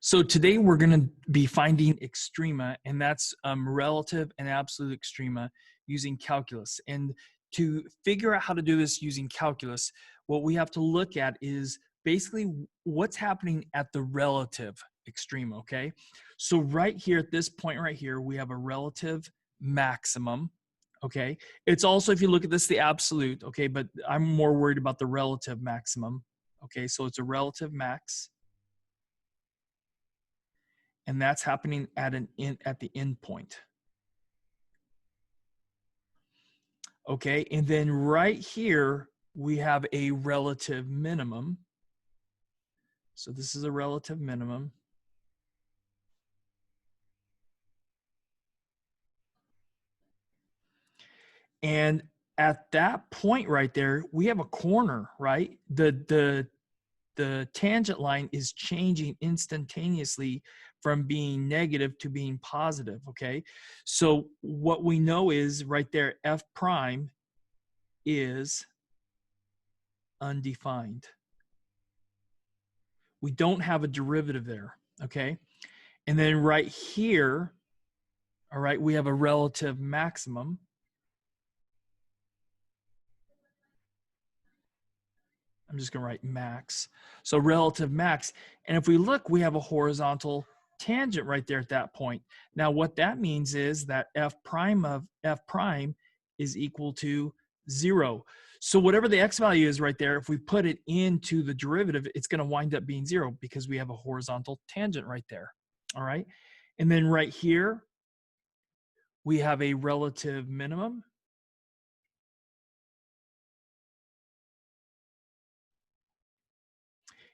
So today we're going to be finding extrema, and that's relative and absolute extrema using calculus. And to figure out how to do this using calculus, what we have to look at is basically what's happening at the relative extrema, okay? So right here at this point right here, we have a relative maximum, okay? It's also, if you look at this, the absolute, okay? But I'm more worried about the relative maximum, okay? So it's a relative max. And that's happening at the end point. Okay, and then right here we have a relative minimum. So this is a relative minimum. And at that point right there, we have a corner, right? The tangent line is changing instantaneously from being negative to being positive, okay? So what we know is right there, f prime is undefined. We don't have a derivative there, okay? And then right here, all right, we have a relative maximum. I'm just gonna write max. So relative max. And if we look, we have a horizontal tangent right there at that point. Now what that means is that f prime of f prime is equal to 0. So whatever the x value is right there, if we put it into the derivative, it's gonna wind up being 0 because we have a horizontal tangent right there, all right? And then right here, we have a relative minimum.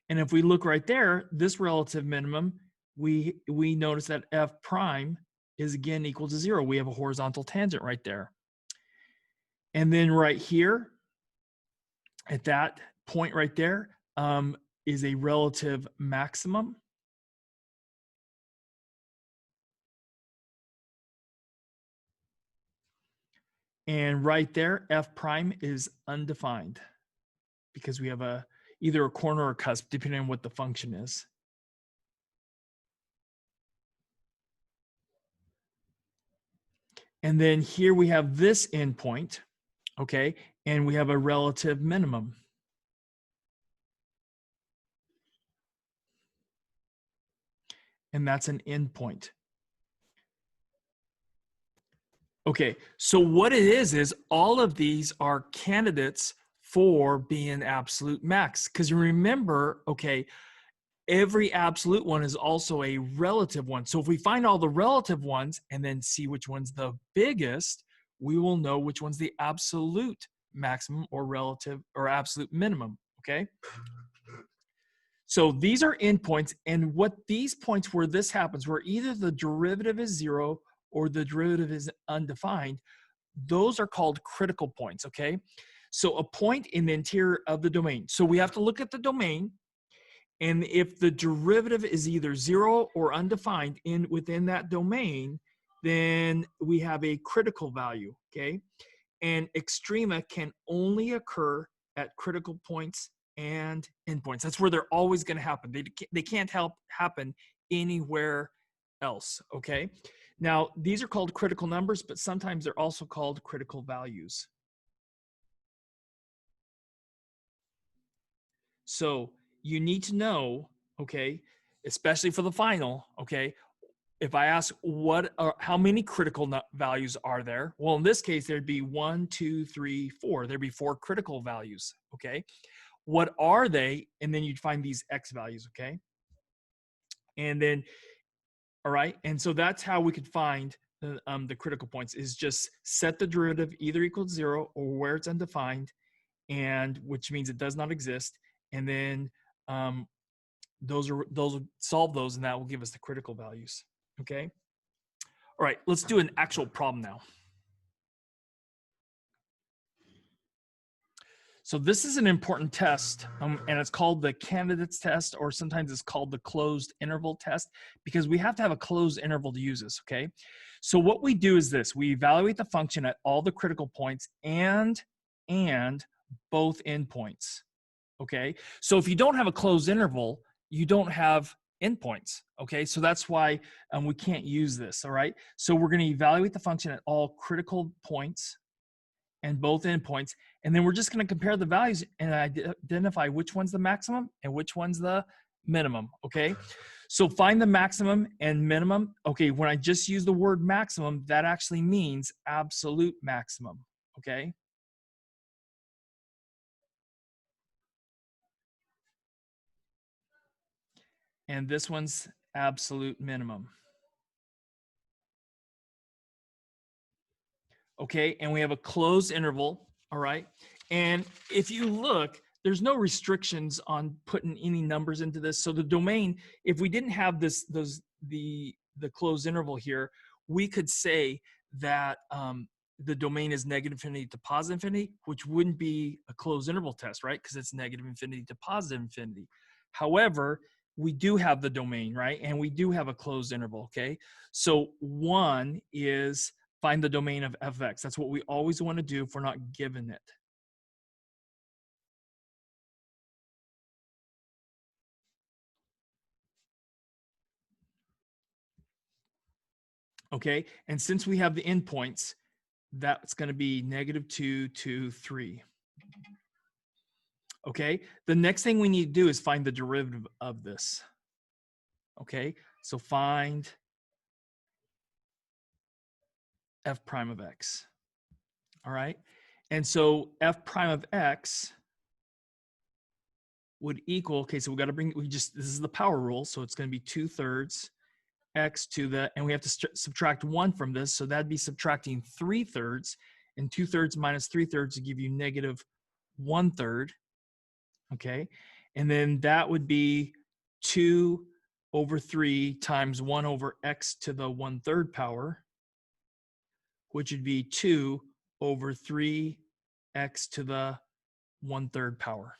And if we look right there, this relative minimum, we notice that f prime is again equal to 0. We have a horizontal tangent right there. And then right here, at that point right there, is a relative maximum. And right there, f prime is undefined because we have either a corner or a cusp, depending on what the function is. And then here we have this endpoint, okay? And we have a relative minimum. And that's an endpoint. Okay, so what it is all of these are candidates for being absolute max. Because you remember, okay, every absolute one is also a relative one. So if we find all the relative ones and then see which one's the biggest, we will know which one's the absolute maximum or relative or absolute minimum, okay? So these are endpoints, and what these points where this happens, where either the derivative is 0 or the derivative is undefined, those are called critical points, okay? So a point in the interior of the domain. So we have to look at the domain, and if the derivative is either 0 or undefined within that domain, then we have a critical value, okay? And extrema can only occur at critical points and endpoints. That's where they're always going to happen. They can't happen anywhere else, okay? Now, these are called critical numbers, but sometimes they're also called critical values. So you need to know, okay, especially for the final, okay, if I ask how many critical values are there? Well, in this case, there'd be 1, 2, 3, 4. There'd be 4 critical values, okay? What are they? And then you'd find these x values, okay? And then, all right, and so that's how we could find the critical points, is just set the derivative either equal to 0 or where it's undefined, and which means it does not exist. And then those will solve those, and that will give us the critical values, okay? All right, let's do an actual problem now. So this is an important test, and it's called the candidates test, or sometimes it's called the closed interval test, because we have to have a closed interval to use this, okay? So what we do is this: we evaluate the function at all the critical points and both endpoints, okay? So if you don't have a closed interval, you don't have endpoints. Okay, so that's why we can't use this. All right, so we're going to evaluate the function at all critical points and both endpoints, and then we're just going to compare the values and identify which one's the maximum and which one's the minimum. Okay, so find the maximum and minimum. Okay, when I just use the word maximum, that actually means absolute maximum. Okay, and this one's absolute minimum. Okay, and we have a closed interval. All right, and if you look, there's no restrictions on putting any numbers into this. So the domain, if we didn't have the closed interval here, we could say that the domain is negative infinity to positive infinity, which wouldn't be a closed interval test, right? Because it's negative infinity to positive infinity. However, we do have the domain, right? And we do have a closed interval, okay? So one is find the domain of fx. That's what we always want to do if we're not given it. Okay, and since we have the endpoints, that's going to be -2, 2, 3. Okay, the next thing we need to do is find the derivative of this. Okay, so find f prime of x. All right, and so f prime of x would equal, okay, so we got to bring, this is the power rule, so it's going to be 2/3 x to the, and we have to subtract 1 from this, so that'd be subtracting 3/3, and 2/3 minus 3/3 to give you -1/3. Okay, and then that would be 2/3 times 1/x to the 1/3 power, which would be 2/3x to the 1/3 power.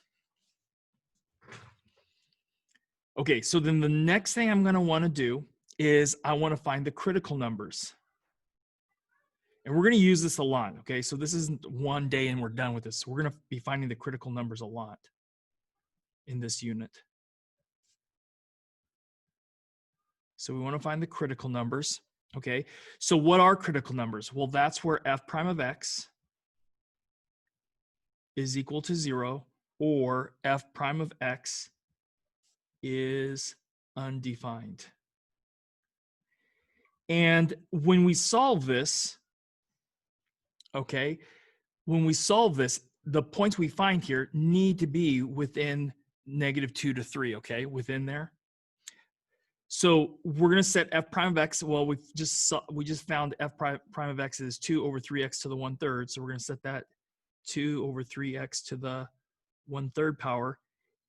Okay, so then the next thing I'm going to want to do is I want to find the critical numbers. And we're going to use this a lot, okay? So this isn't one day and we're done with this. We're going to be finding the critical numbers a lot in this unit. So we want to find the critical numbers, okay? So what are critical numbers? Well, that's where f prime of x is equal to 0 or f prime of x is undefined. And when we solve this, okay, when we solve this, the points we find here need to be within -2 to 3, okay, within there. So we're going to set f prime of x. Well, we just found f prime of x is 2/3x to the 1/3. So we're going to set that 2/3x to the 1/3 power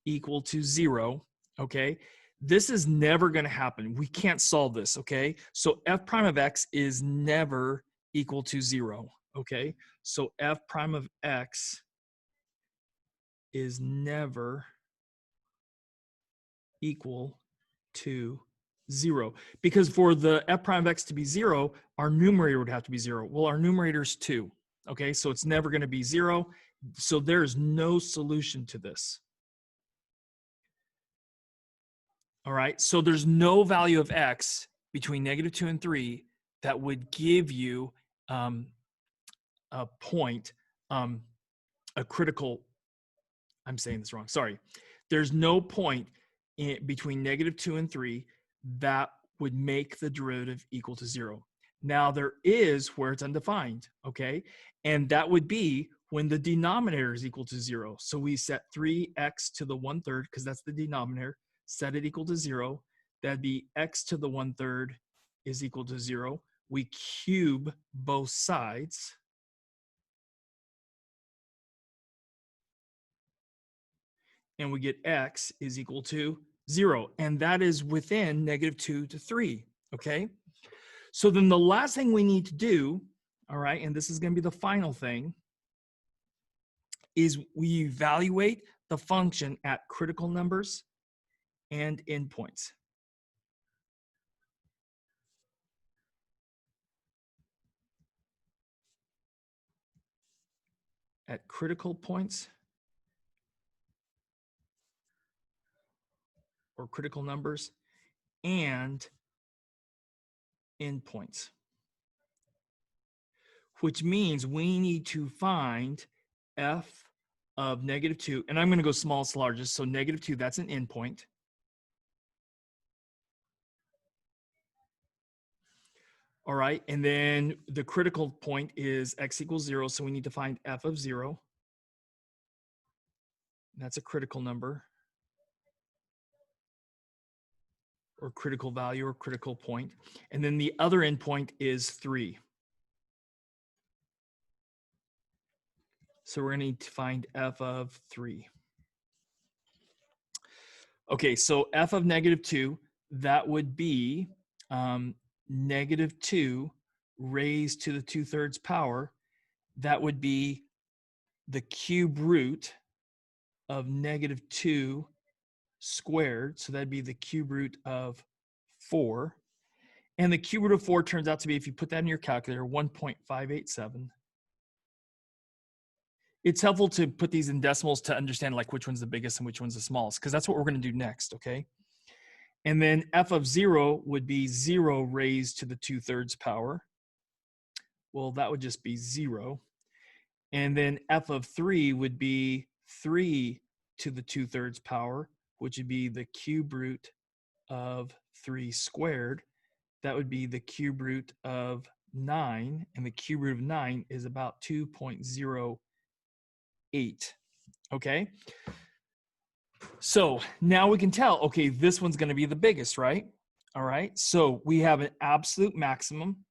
equal to 0. Okay, this is never going to happen. We can't solve this. Okay, so f prime of x is never equal to 0. Okay, so f prime of x is never equal to 0, because for the f prime of x to be 0, our numerator would have to be 0. Well, our numerator is 2. Okay, so it's never going to be 0. So there's no solution to this. All right, so there's no value of x between -2 and 3 that would give you a point, a critical, I'm saying this wrong, sorry. There's no point between -2 and 3 that would make the derivative equal to 0. Now there is where it's undefined, okay? And that would be when the denominator is equal to 0. So we set 3x to the 1/3, because that's the denominator, set it equal to 0. That'd be x to the 1/3 is equal to 0. We cube both sides. And we get x is equal to 0. And that is within -2 to 3, okay? So then the last thing we need to do, all right, and this is going to be the final thing, is we evaluate the function at critical numbers and endpoints. At critical points or critical numbers and endpoints, which means we need to find f of -2, and I'm going to go smallest to largest, so -2, that's an endpoint. All right, and then the critical point is x equals 0, so we need to find f of 0. That's a critical number, or critical value, or critical point. And then the other endpoint is 3. So we're going to need to find f of 3. Okay, so f of -2, that would be -2 raised to the 2/3 power. That would be the cube root of -2 squared. So that'd be the cube root of 4. And the cube root of 4 turns out to be, if you put that in your calculator, 1.587. It's helpful to put these in decimals to understand like which one's the biggest and which one's the smallest, because that's what we're going to do next, okay? And then f of 0 would be 0 raised to the 2/3 power. Well, that would just be 0. And then f of 3 would be 3 to the 2/3 power, which would be the cube root of 3 squared. That would be the cube root of 9, and the cube root of 9 is about 2.08. Okay? So now we can tell, okay, this one's going to be the biggest, right? All right, so we have an absolute maximum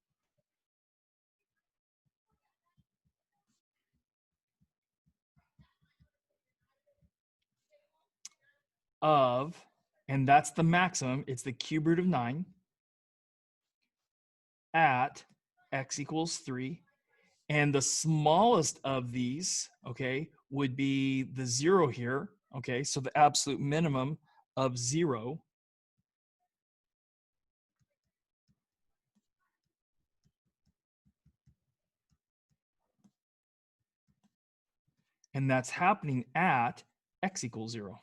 of, and that's the maximum, it's the cube root of 9 at x equals 3. And the smallest of these, okay, would be the 0 here, okay? So the absolute minimum of 0. And that's happening at x equals 0.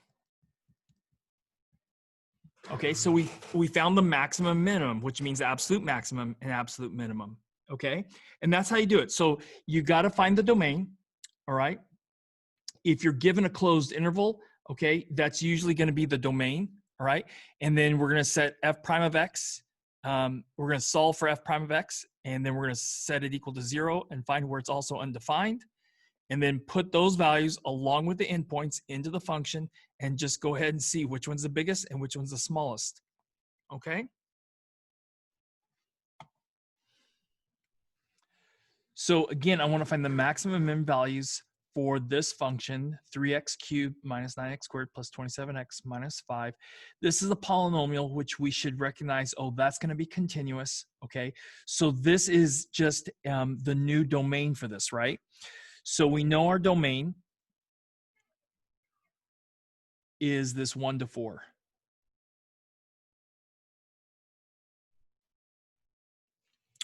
Okay, so we found the maximum minimum, which means absolute maximum and absolute minimum. Okay, and that's how you do it. So you got to find the domain. All right. If you're given a closed interval, okay, that's usually going to be the domain. All right, and then we're going to set f prime of x. We're going to solve for f prime of x, and then we're going to set it equal to 0 and find where it's also undefined. And then put those values along with the endpoints into the function and just go ahead and see which one's the biggest and which one's the smallest. Okay? So again, I want to find the maximum and min values for this function, 3x cubed minus 9x squared plus 27x minus 5. This is a polynomial, which we should recognize, oh, that's going to be continuous. Okay? So this is just the new domain for this, right? So we know our domain is this 1 to 4.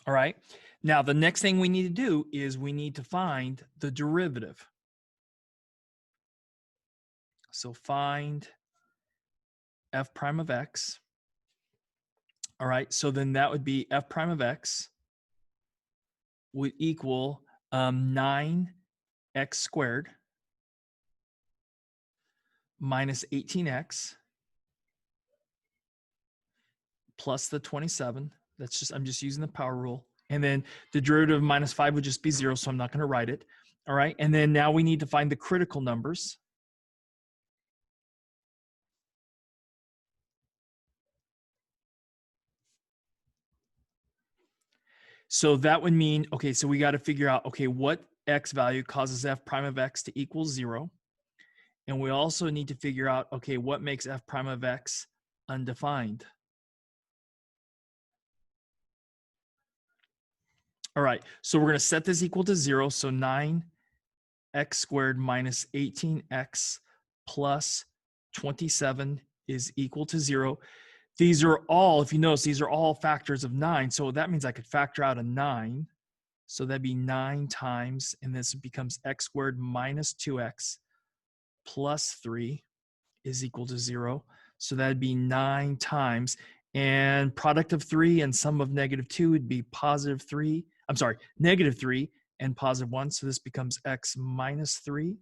All right. Now, the next thing we need to do is we need to find the derivative. So find f prime of x. All right. So then that would be f prime of x would equal 9x squared minus 18x plus the 27. That's just, I'm just using the power rule. And then the derivative of minus 5 would just be 0, so I'm not going to write it. All right. And then now we need to find the critical numbers. So that would mean, okay, so we got to figure out, okay, what x value causes f prime of x to equal 0. And we also need to figure out, okay, what makes f prime of x undefined. All right, so we're going to set this equal to 0. So 9x squared minus 18x plus 27 is equal to 0. These are all, if you notice, these are all factors of 9. So that means I could factor out a 9. So that'd be 9 times, and this becomes x squared minus 2x plus 3 is equal to 0. So that'd be 9 times. And product of 3 and sum of -2 would be +3. I'm sorry, -3 and +1. So this becomes x minus 3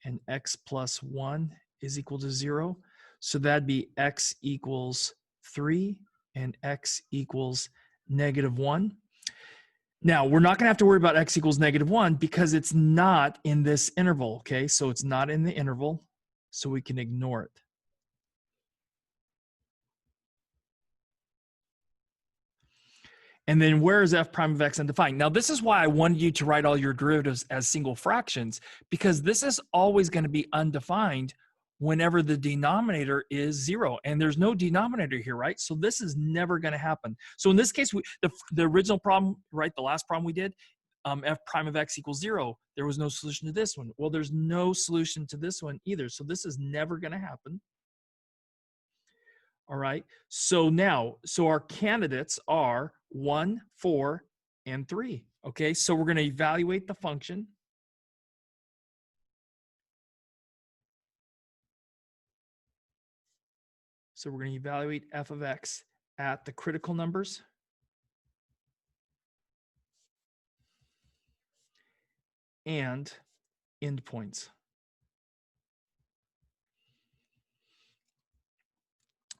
and x plus 1 is equal to 0. So that'd be x equals 3 and x equals -1. Now, we're not going to have to worry about x equals -1 because it's not in this interval, okay? So it's not in the interval, so we can ignore it. And then where is f prime of x undefined? Now, this is why I wanted you to write all your derivatives as single fractions, because this is always going to be undefined whenever the denominator is 0. And there's no denominator here, right? So this is never going to happen. So in this case, the original problem, right, the last problem we did, f prime of x equals 0. There was no solution to this one. Well, there's no solution to this one either. So this is never going to happen. All right. So now, our candidates are 1, 4, and 3. Okay. So we're going to evaluate the function. So we're going to evaluate f of x at the critical numbers and endpoints.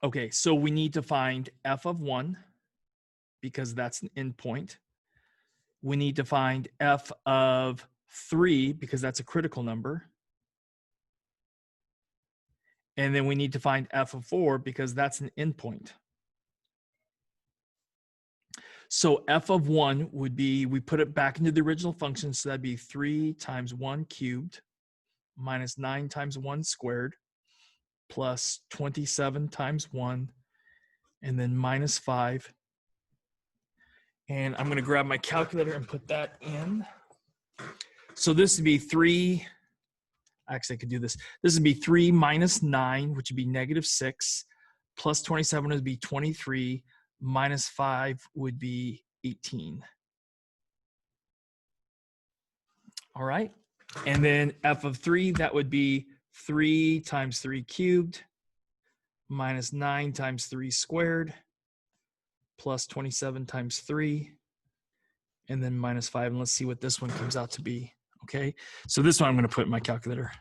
Okay, so we need to find f of 1 because that's an endpoint. We need to find f of 3 because that's a critical number. And then we need to find f of 4 because that's an endpoint. So f of 1 would be, we put it back into the original function, so that'd be 3 times 1 cubed minus 9 times 1 squared plus 27 times 1 and then minus 5. And I'm going to grab my calculator and put that in. So this would be 3, actually I could do this. This would be 3 minus 9, which would be -6, plus 27 would be 23, minus 5 would be 18. All right. And then f of 3, that would be 3 times 3 cubed minus 9 times 3 squared plus 27 times 3 and then minus 5. And let's see what this one comes out to be. Okay. So this one I'm going to put in my calculator.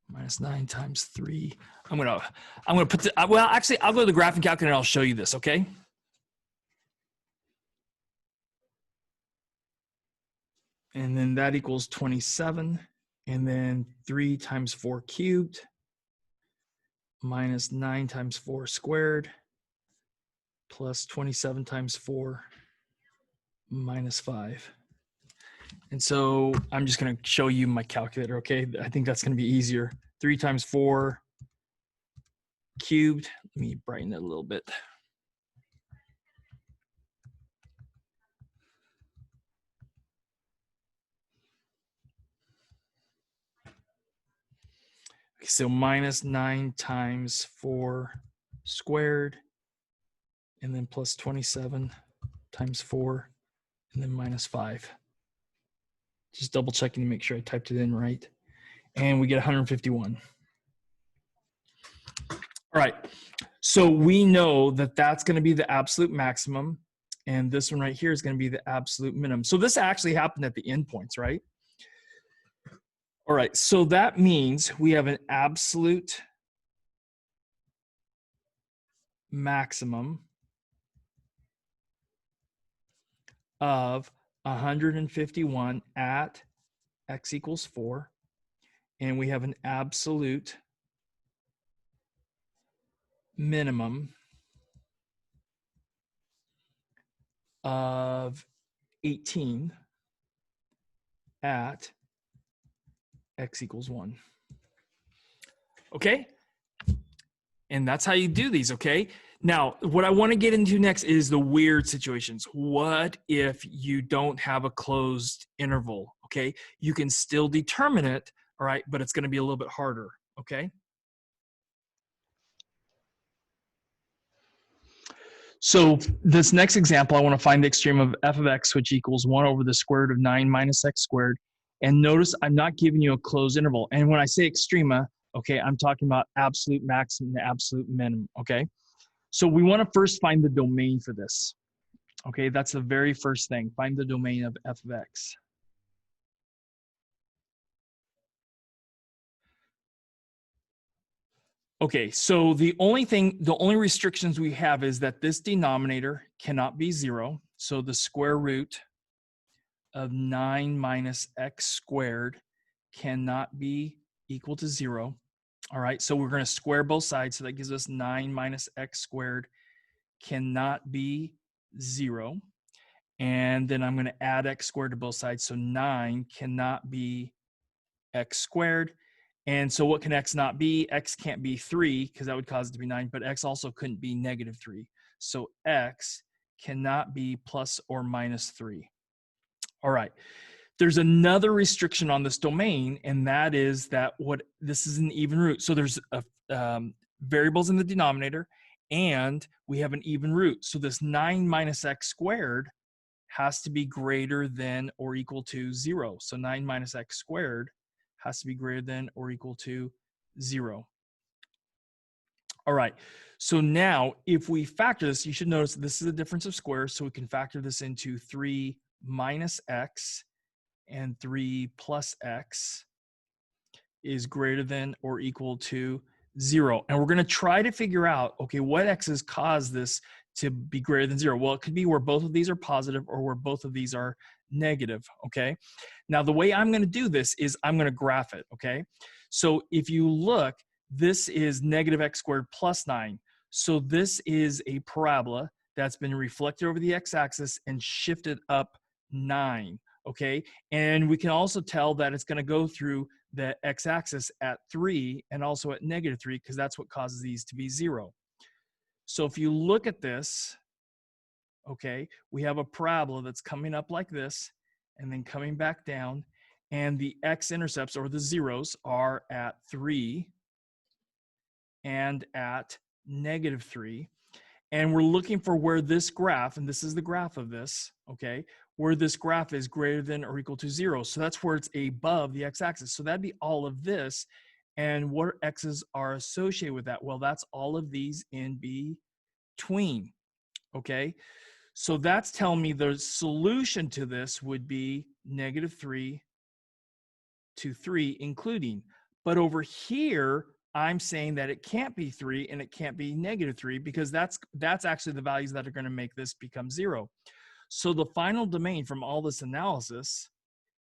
Minus 9 times 3. I'm gonna put the, well, actually, I'll go to the graphing calculator and I'll show you this, okay? And then that equals 27. And then 3 times 4 cubed minus 9 times 4 squared plus 27 times 4 minus 5. And so I'm just going to show you my calculator, okay? I think that's going to be easier. 3 times 4 cubed. Let me brighten it a little bit. Okay, so minus 9 times 4 squared, and then plus 27 times 4, and then minus 5. Just double checking to make sure I typed it in right. And we get 151. All right, so we know that that's going to be the absolute maximum, and this one right here is going to be the absolute minimum. So this actually happened at the endpoints, right? All right, so that means we have an absolute maximum of 151 at x equals 4, and we have an absolute minimum of 18 at x equals 1. Okay? And that's how you do these, okay? Now, what I want to get into next is the weird situations. What if you don't have a closed interval, okay? You can still determine it, all right, but it's going to be a little bit harder, okay? So this next example, I want to find the extreme of f of x, which equals 1 over the square root of 9 minus x squared. And notice I'm not giving you a closed interval. And when I say extrema, Okay, I'm talking about absolute maximum and absolute minimum. Okay, so we want to first find the domain for this. Okay, that's the very first thing. Find the domain of f of x. Okay, so the only restrictions we have is that this denominator cannot be 0. So the square root of 9 minus x squared cannot be equal to 0. All right, so we're going to square both sides. So that gives us 9 minus x squared cannot be 0. And then I'm going to add x squared to both sides. So 9 cannot be x squared. And so what can x not be? X can't be 3 because that would cause it to be 9, but x also couldn't be negative 3. So x cannot be plus or minus 3. All right. There's another restriction on this domain, and that is that this is an even root. So there's variables in the denominator, and we have an even root. So this 9 minus x squared has to be greater than or equal to 0. So 9 minus x squared has to be greater than or equal to 0. All right, so now if we factor this, you should notice this is a difference of squares, so we can factor this into 3 minus x and 3 plus x is greater than or equal to 0. And we're going to try to figure out, okay, what x's cause this to be greater than 0? Well, it could be where both of these are positive or where both of these are negative, okay? Now, the way I'm going to do this is I'm going to graph it, okay? So if you look, this is negative x squared plus 9. So this is a parabola that's been reflected over the x-axis and shifted up 9, okay? And we can also tell that it's going to go through the x-axis at 3 and also at negative 3 because that's what causes these to be 0. So if you look at this, okay, we have a parabola that's coming up like this and then coming back down, and the x-intercepts or the zeros are at 3 and at negative 3. And we're looking for where this graph, and this is the graph of this, okay, where this graph is greater than or equal to 0. So that's where it's above the x-axis. So that'd be all of this. And what x's are associated with that? Well, that's all of these in between, okay? So that's telling me the solution to this would be negative 3 to 3, including. But over here, I'm saying that it can't be 3 and it can't be negative 3 because that's actually the values that are going to make this become 0. So the final domain from all this analysis,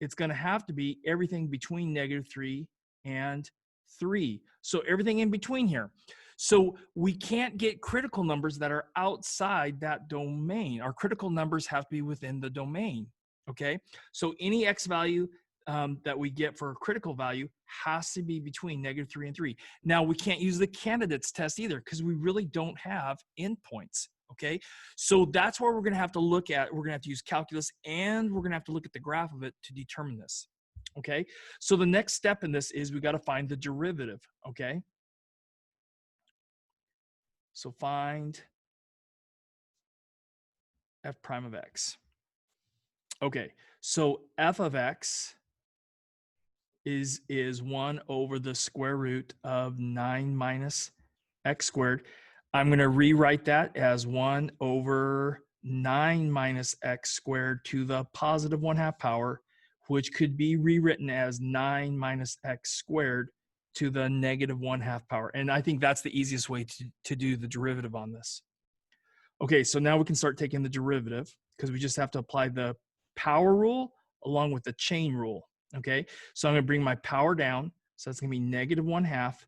it's going to have to be everything between negative 3 and 3. So everything in between here. So we can't get critical numbers that are outside that domain. Our critical numbers have to be within the domain, okay? So any x value that we get for a critical value has to be between negative 3 and 3. Now, we can't use the candidates test either because we really don't have endpoints, okay? So that's where we're going to have to look at. We're going to have to use calculus, and we're going to have to look at the graph of it to determine this, okay? So the next step in this is we got to find the derivative, okay? So find f prime of x. Okay, so f of x is 1 over the square root of 9 minus x squared. I'm going to rewrite that as 1 over 9 minus x squared to the positive 1/2 power, which could be rewritten as 9 minus x squared to the negative 1/2 power. And I think that's the easiest way to do the derivative on this. Okay, so now we can start taking the derivative because we just have to apply the power rule along with the chain rule. Okay, so I'm going to bring my power down. So that's going to be negative 1/2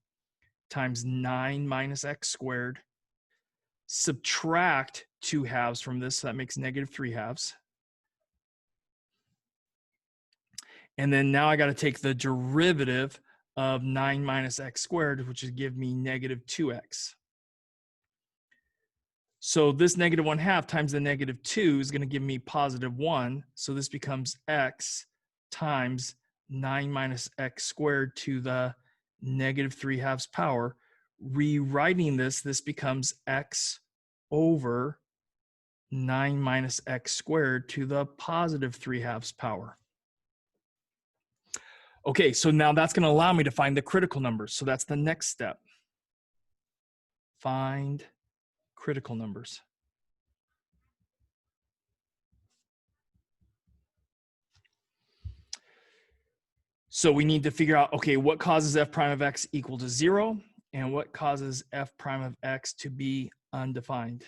times 9 minus x squared. Subtract 2 halves from this, so that makes negative 3 halves. And then now I got to take the derivative of 9 minus x squared, which would give me negative 2x. So this negative 1/2 times the negative 2 is going to give me positive 1. So this becomes x times 9 minus x squared to the negative 3/2 power. Rewriting this, this becomes x over 9 minus x squared to the positive 3/2 power. Okay, so now that's going to allow me to find the critical numbers. So that's the next step. Find critical numbers. So we need to figure out, okay, what causes f prime of x equal to 0 and what causes f prime of x to be undefined.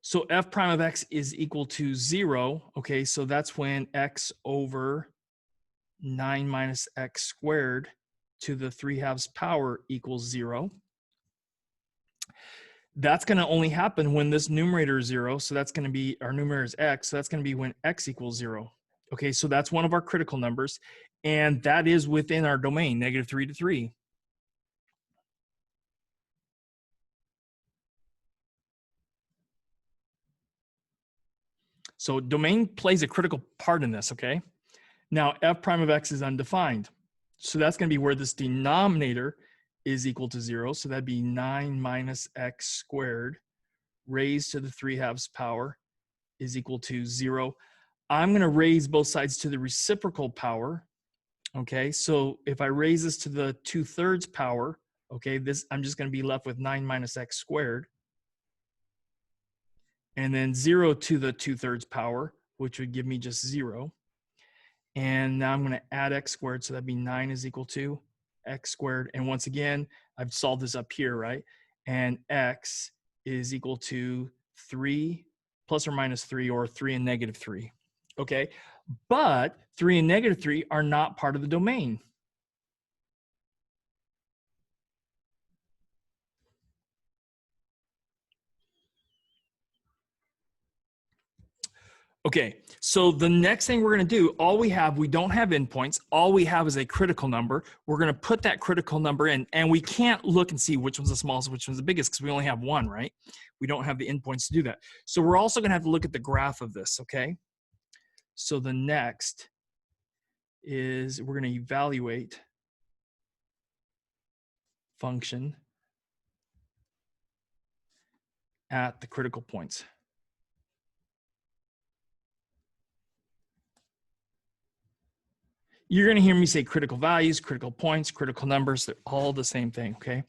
So f prime of x is equal to 0. Okay, so that's when x over 9 minus x squared to the 3/2 power equals 0. That's going to only happen when this numerator is 0. So that's going to be, our numerator is x. So that's going to be when x equals 0. Okay, so that's one of our critical numbers. And that is within our domain, -3 to 3. So domain plays a critical part in this, okay? Now, f prime of x is undefined. So that's going to be where this denominator is equal to 0. So that'd be 9 minus x squared raised to the 3/2 power is equal to 0. I'm going to raise both sides to the reciprocal power. Okay, so if I raise this to the 2/3 power, okay, this I'm just going to be left with 9 minus x squared. And then 0 to the 2/3 power, which would give me just 0. And now I'm going to add x squared, so that'd be 9 is equal to x squared. And once again, I've solved this up here, right? And x is equal to 3 plus or minus 3, or 3 and -3. Okay, but 3 and -3 are not part of the domain. Okay, so the next thing we're going to do, we don't have endpoints. All we have is a critical number. We're going to put that critical number in, and we can't look and see which one's the smallest, which one's the biggest, because we only have one, right? We don't have the endpoints to do that. So we're also going to have to look at the graph of this, okay? So the next is we're going to evaluate function at the critical points. You're going to hear me say critical values, critical points, critical numbers. They're all the same thing, okay?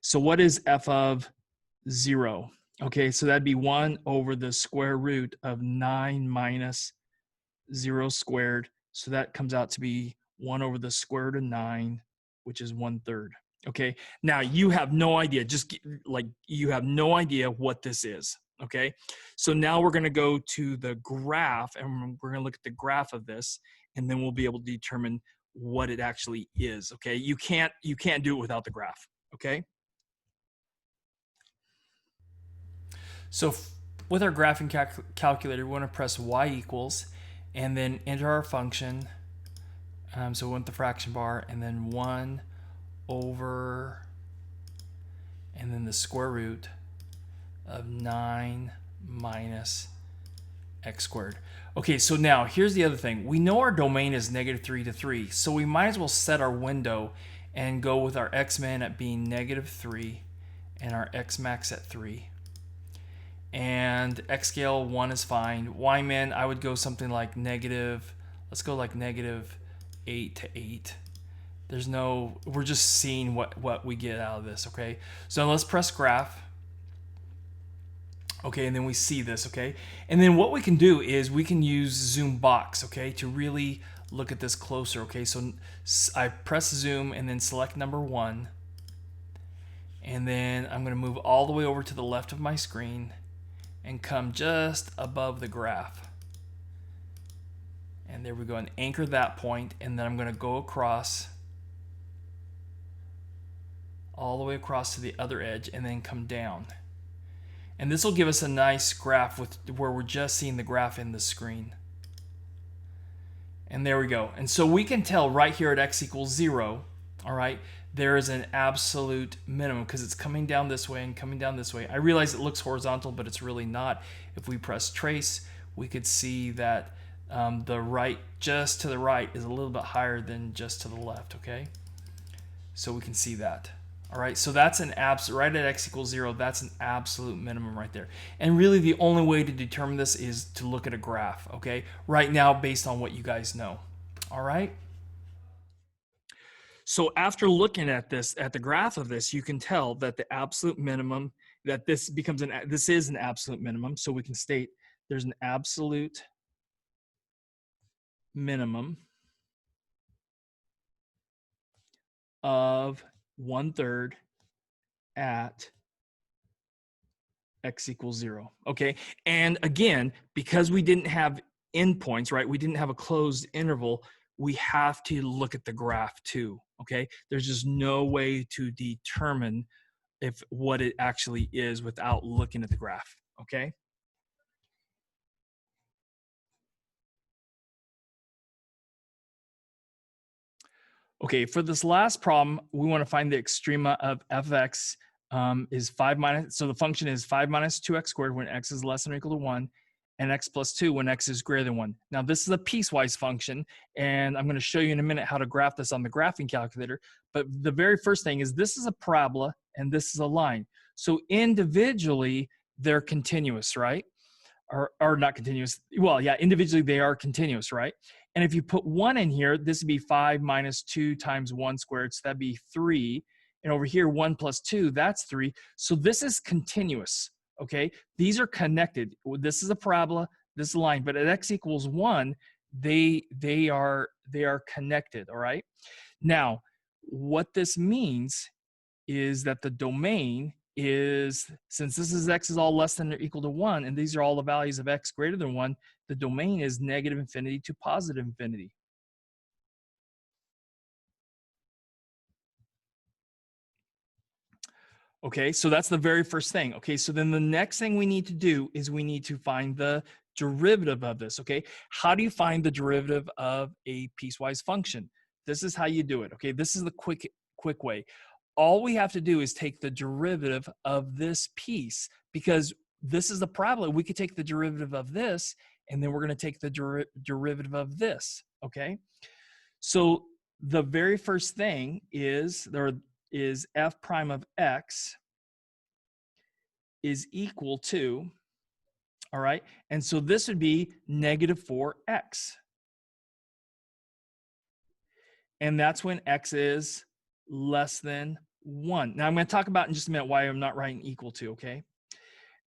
So what is f of 0? Okay, so that'd be 1 over the square root of 9 minus 0 squared. So that comes out to be 1 over the square root of 9, which is 1/3. Okay, now you have no idea, you have no idea what this is. Okay, so now we're going to go to the graph, and we're going to look at the graph of this, and then we'll be able to determine what it actually is. Okay, you can't do it without the graph. Okay. So with our graphing calculator, we want to press y equals, and then enter our function. So we want the fraction bar, and then 1 over, and then the square root of 9 minus x squared. Okay, so now here's the other thing. We know our domain is -3 to 3, so we might as well set our window and go with our x-min at being -3 and our x-max at 3. And x scale 1 is fine. Y-min, I would go something like let's go like -8 to 8. We're just seeing what we get out of this, okay? So let's press graph. Okay, and then we see this, okay? And then what we can do is we can use zoom box, okay, to really look at this closer, okay? So I press zoom and then select number 1. And then I'm going to move all the way over to the left of my screen and come just above the graph. And there we go, and anchor that point, and then I'm going to go across all the way across to the other edge and then come down. And this will give us a nice graph where we're just seeing the graph in the screen. And there we go. And so we can tell right here at x equals 0, all right, there is an absolute minimum because it's coming down this way and coming down this way. I realize it looks horizontal, but it's really not. If we press trace, we could see that the right, just to the right, is a little bit higher than just to the left, okay? So we can see that. All right, so that's an absolute, right at x equals 0, that's an absolute minimum right there. And really the only way to determine this is to look at a graph, okay? Right now, based on what you guys know. All right? So after looking at this, at the graph of this, you can tell that the absolute minimum, that this is an absolute minimum. So we can state there's an absolute minimum of 1/3 at x equals 0. Okay. And again, because we didn't have endpoints, right? We didn't have a closed interval. We have to look at the graph too. Okay. There's just no way to determine if what it actually is without looking at the graph. Okay. Okay, for this last problem, we want to find the extrema of fx is 5 minus, so the function is 5 minus 2x squared when x is less than or equal to 1, and x plus 2 when x is greater than 1. Now, this is a piecewise function, and I'm going to show you in a minute how to graph this on the graphing calculator. But the very first thing is this is a parabola, and this is a line. So individually, they're continuous, right? Or not continuous. Well, yeah, individually they are continuous, right? And if you put 1 in here, this would be 5 minus 2 times 1 squared, so that'd be 3. And over here, 1 plus 2, that's 3. So this is continuous, okay? These are connected. This is a parabola, this is a line, but at x equals 1, they are connected, all right? Now, what this means is that the domain is, since this is x is all less than or equal to 1, and these are all the values of x greater than 1, the domain is negative infinity to positive infinity. Okay, so that's the very first thing. Okay, so then the next thing we need to do is we need to find the derivative of this. Okay, how do you find the derivative of a piecewise function? This is how you do it. Okay, this is the quick way. All we have to do is take the derivative of this piece, because this is the parabola. We could take the derivative of this, and then we're going to take the derivative of this. Okay, so the very first thing is f prime of x is equal to, all right, and so this would be negative 4x. And that's when x is less than 1. Now I'm going to talk about in just a minute why I'm not writing equal to, okay?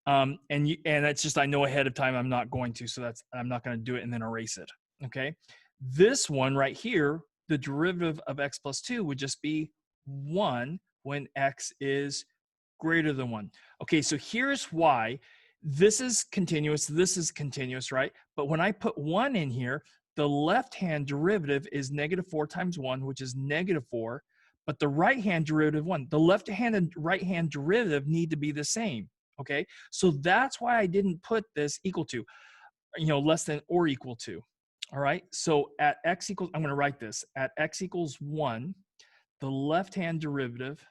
And that's just, I know ahead of time I'm not going to, so I'm not going to do it and then erase it, okay? This one right here, the derivative of x plus 2 would just be 1 when x is greater than 1. Okay, so here's why. This is continuous, right? But when I put 1 in here, the left-hand derivative is negative 4 times 1, which is negative 4, but the right-hand derivative 1. The left-hand and right-hand derivative need to be the same, okay? So that's why I didn't put this equal to, less than or equal to, all right? So at x equals, I'm going to write this, at x equals 1, the left-hand derivative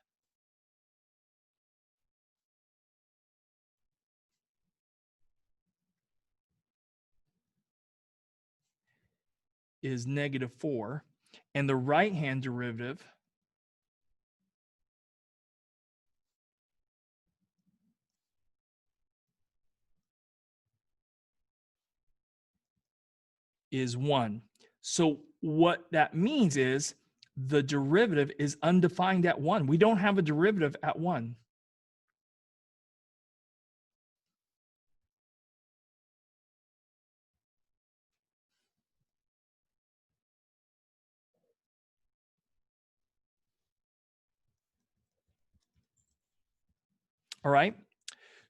is negative 4, and the right-hand derivative is 1. So what that means is the derivative is undefined at 1. We don't have a derivative at 1. All right.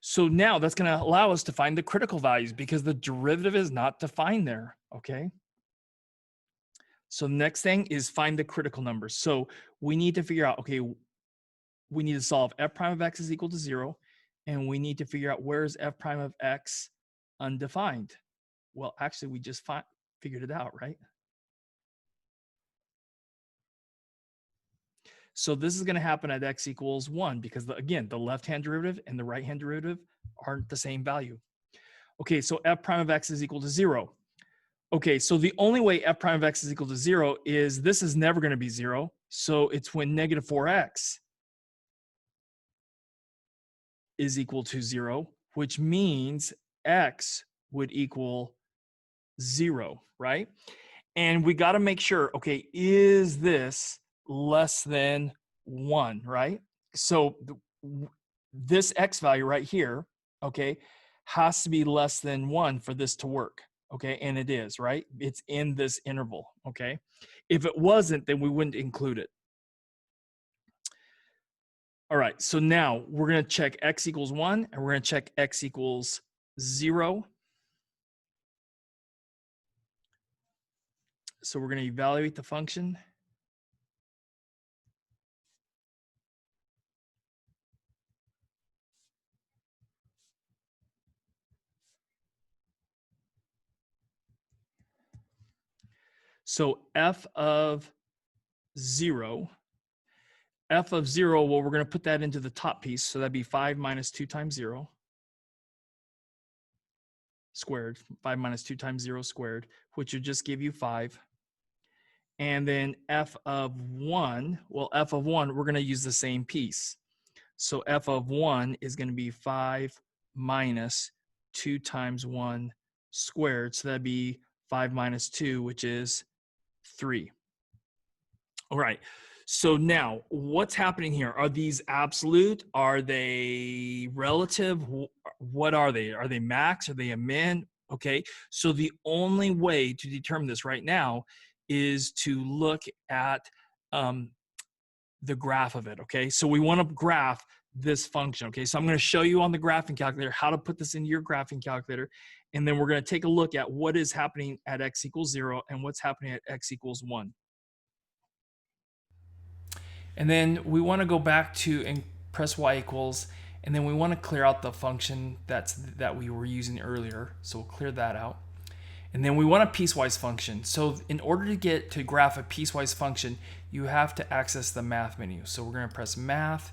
So now that's going to allow us to find the critical values because the derivative is not defined there. Okay. So the next thing is find the critical numbers. So we need to figure out, okay, we need to solve f prime of x is equal to 0, and we need to figure out where is f prime of x undefined. Well, actually, we just figured it out, right? So this is going to happen at x equals 1 because, again, the left-hand derivative and the right-hand derivative aren't the same value. Okay, so f prime of x is equal to 0. Okay, so the only way f prime of x is equal to 0 is this is never going to be 0. So it's when negative 4x is equal to 0, which means x would equal 0, right? And we got to make sure, okay, is this less than 1, right? So this x value right here, okay, has to be less than 1 for this to work, okay? And it is, right? It's in this interval, okay? If it wasn't, then we wouldn't include it. All right, so now we're going to check x equals 1, and we're going to check x equals 0. So we're going to evaluate the function. So f of 0, well, we're going to put that into the top piece. So that'd be 5 minus 2 times 0 squared, 5 minus 2 times 0 squared, which would just give you 5. And then f of 1, well, f of 1, we're going to use the same piece. So f of 1 is going to be 5 minus 2 times 1 squared. So that'd be 5 minus 2, which is 3. All right. So now what's happening here? Are these absolute? Are they relative? What are they? Are they max? Are they a min? Okay. So the only way to determine this right now is to look at the graph of it. Okay. So we want to graph this function. Okay. So I'm going to show you on the graphing calculator how to put this into your graphing calculator. And then we're going to take a look at what is happening at x equals 0 and what's happening at x equals 1. And then we want to go back to and press y equals, and then we want to clear out the function that we were using earlier. So we'll clear that out. And then we want a piecewise function. So in order to graph a piecewise function, you have to access the math menu. So we're going to press math,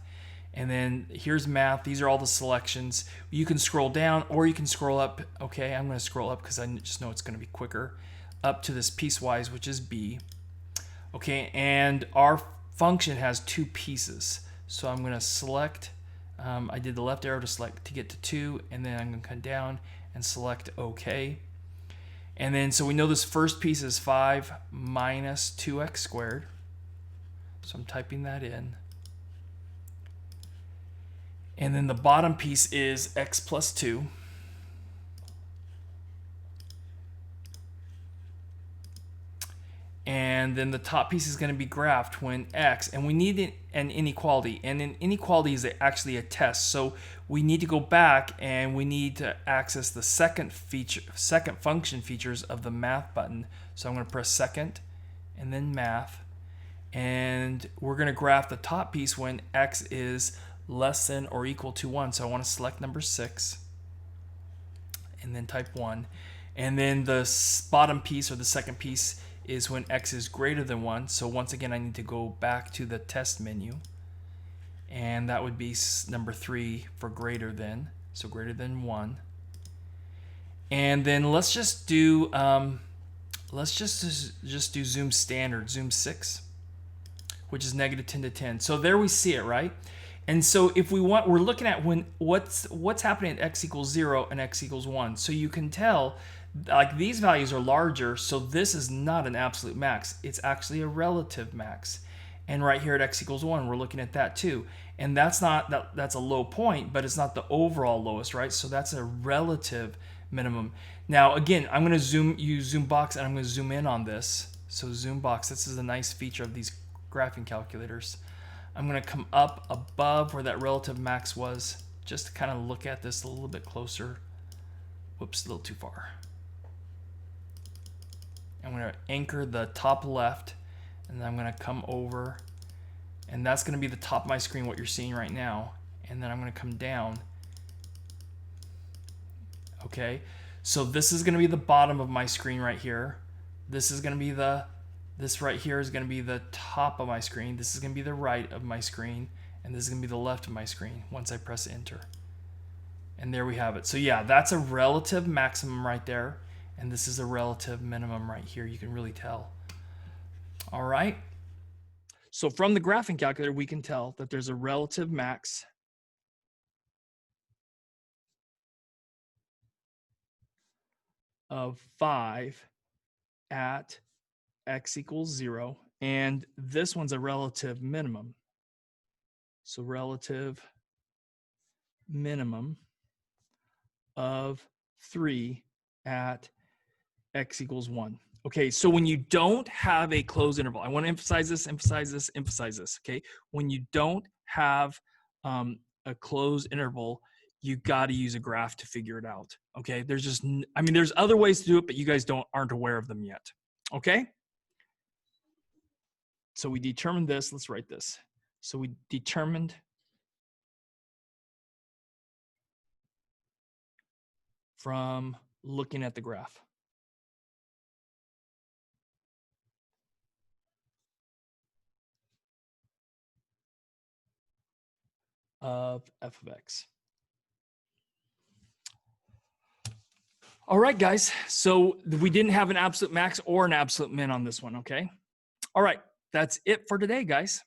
and then here's math. These are all the selections. You can scroll down or you can scroll up. Okay, I'm going to scroll up because I just know it's going to be quicker. Up to this piecewise, which is B. Okay, and our function has 2 pieces. So I'm going to select, I did the left arrow to select to get to 2, and then I'm going to come down and select OK. And then so we know this first piece is 5 minus 2x squared. So I'm typing that in. And then the bottom piece is x plus 2. And then the top piece is going to be graphed when x, and we need an inequality, and an inequality is actually a test. So we need to go back and we need to access the second function features of the math button. So I'm going to press second and then math, and we're going to graph the top piece when x is less than or equal to 1. So I want to select number 6 and then type 1, and then the bottom piece or the second piece is when x is greater than 1. So once again, I need to go back to the test menu, and that would be number 3 for greater than, so greater than 1. And then let's just do zoom standard, zoom 6, which is -10 to 10. So there we see it, right? And so if we want, we're looking at what's happening at x equals 0 and x equals 1. So you can tell, like, these values are larger, so this is not an absolute max. It's actually a relative max. And right here at x equals 1, we're looking at that too. And that's a low point, but it's not the overall lowest, right? So that's a relative minimum. Now again, I'm going to use zoom box, and I'm going to zoom in on this. So zoom box, this is a nice feature of these graphing calculators. I'm going to come up above where that relative max was, just to kind of look at this a little bit closer. Whoops, a little too far. I'm going to anchor the top left, and then I'm going to come over, and that's going to be the top of my screen, what you're seeing right now. And then I'm going to come down. Okay, so this is going to be the bottom of my screen right here. This is going to be this right here is going to be the top of my screen. This is going to be the right of my screen, and this is going to be the left of my screen once I press enter. And there we have it. So yeah, that's a relative maximum right there. And this is a relative minimum right here. You can really tell. All right. So from the graphing calculator, we can tell that there's a relative max of 5 at x equals 0. And this one's a relative minimum. So relative minimum of 3 at x equals 1. Okay, so when you don't have a closed interval, I want to emphasize this, okay? When you don't have a closed interval, you got to use a graph to figure it out, okay? There's just, I mean, there's other ways to do it, but you guys aren't aware of them yet, okay? So we determined this, let's write this. So we determined from looking at the graph of f of x. All right, guys. So we didn't have an absolute max or an absolute min on this one, okay? All right, that's it for today, guys.